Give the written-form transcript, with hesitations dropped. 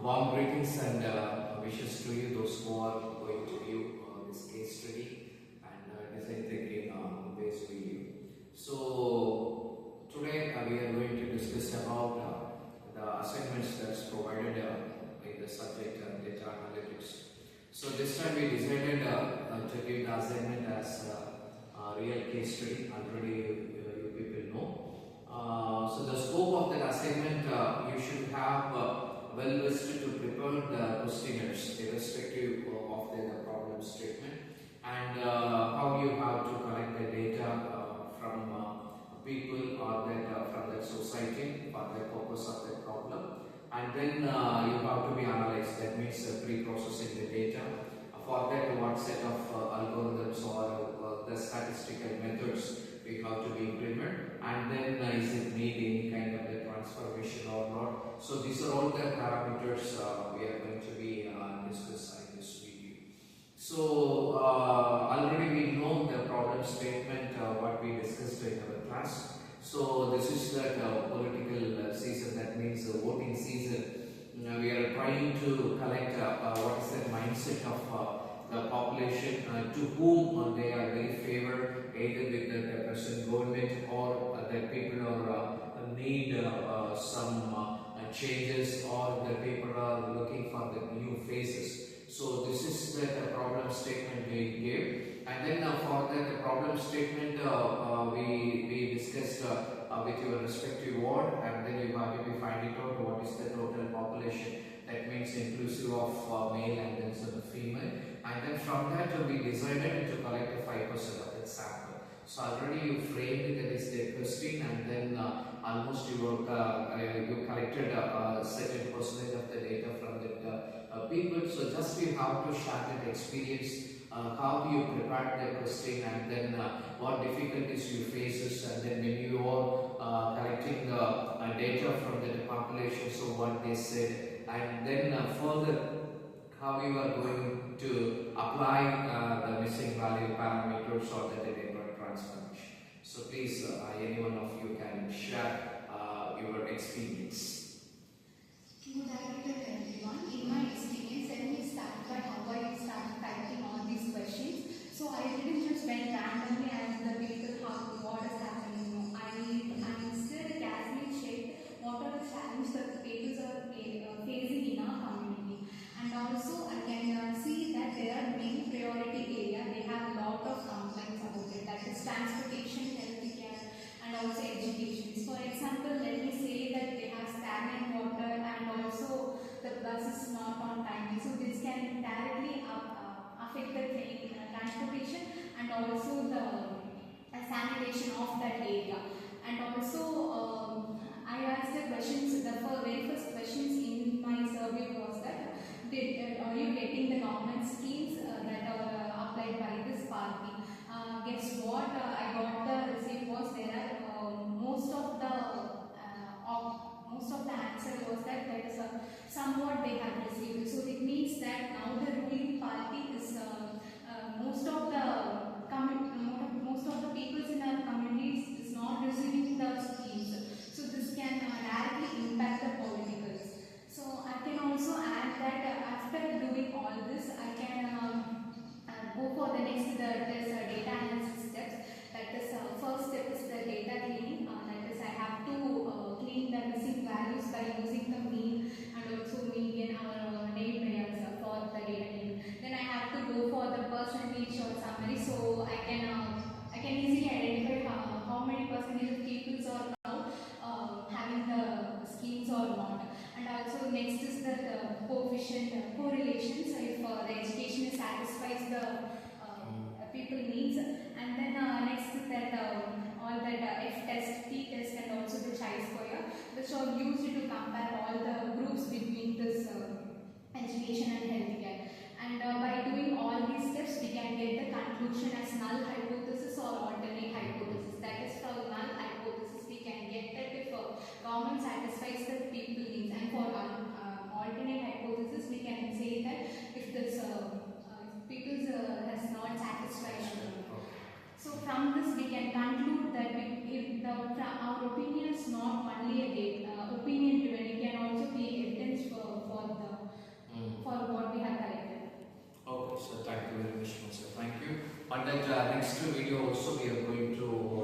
Warm greetings and wishes to you, those who are going to view this case study and design thinking based video. So today we are going to discuss about the assignments that's provided in the subject data analytics. So this time we decided to give the assignment as a real case study. Already you people know. So the scope of that assignment, you should have well listed to prepare the questionnaires irrespective of the problem statement, and how you have to collect the data from people or that from the society for the purpose of the problem, and then you have to be analyzed. That means pre-processing the data. For that, what set of algorithms or the statistical methods we have to be implemented, and then is it need any kind of the transformation or not. So these are all the parameters we are going to be discussing in this video. So already we know the problem statement what we discussed in our class. So this is that political season, that means the voting season. We are trying to collect what is the mindset of the population, to whom they are very favored, either with the present government or that people are need some changes, or the people are looking for the new phases. So this is the problem statement we gave, and then for the problem statement we discussed with your respective ward, and then you have to be finding out what is the total population. That means inclusive of male and then some female, and then from that we decided to collect a 5% of the sample. So already you framed that is the question, and then almost you collected a certain percentage of the data from the people. So just you have to share that experience. How do you prepare the question, and then what difficulties you faces, and then when you are collecting the data from the population, so what they said, and then further how you are going to apply the missing value parameters or the data transformation. So please, any one of you can share your experience. Good afternoon everyone. In my experience, let me start by how I started typing all these questions. So I didn't just went randomly as the people what is happening. I instead casually checked what are the challenges that the people are facing in our community. And also I can see that there are many priority areas. They have a lot of complaints about it. That is transportation, healthcare, and also education. For example, let me say that they have stagnant water, and also the bus is not on time. So this can directly affect the transportation and also the sanitation of that area. And also I asked the questions, the very first questions in my survey was that are you getting the government schemes that are applied by this party? Guess what? I got the receipt was there are most of the answer was that there is somewhat they have received. So it means that now the ruling party is most of the peoples in our communities is not receiving the schemes. So this can directly impact the politicals. So I can also add that after doing all this, I can go for the next data analysis steps. That is first step is the data cleaning. That is I have to clean the missing values by using the mean and also median or name pairs for the data cleaning. Then I have to go for the percentage or summary, so I can easily identify how many percentage of people are now having the schemes or not. And also next is the coefficient correlation. So if the education satisfies the people needs, and then next is that all that F test, T test, and also the chi-square, which are used to compare all the groups between this education and healthcare. And by doing all these steps, we can get the conclusion as null hypothesis or alternate hypothesis. That is, for null hypothesis, we can get that if government satisfies the people needs, and for alternate hypothesis, we can say that if this people has not satisfied. So from this we can conclude that if our opinion is not only a opinion driven, we can also On that next video also we are going to